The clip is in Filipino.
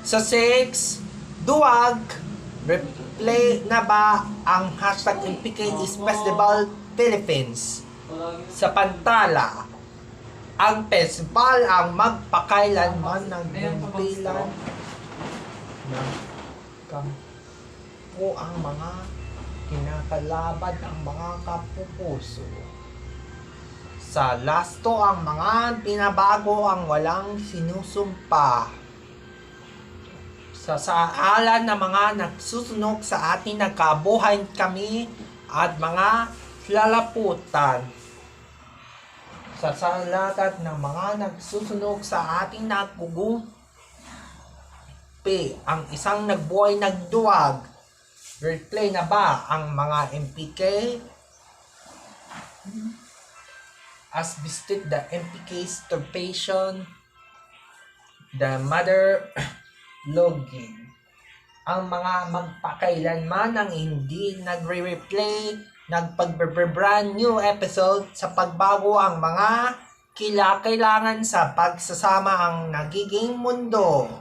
Sa 6, duwag, replay na ba ang hashtag MPK is Festival Philippines? Sa pantala, ang festival ang magpakailanman ng bumpilan ng kampo ang mga kinakalaban ang mga kapupuso. Sa lasto, ang mga pinabago ang walang sinusumpa. Sa saalan ng mga nagsusunog sa atin nagkabuhay kami at mga lalaputan. Sa salagat ng mga nagsusunog sa ating nagugumpi, ang isang nagbuhay nagduwag. Replay na ba ang mga MPK? As bested the MPK's turpation, the mother login. Ang mga magpakailanman ang hindi nagre-replay, nagpag-brand new episode sa pagbago ang mga kailangan sa pagsasama ang nagiging mundo.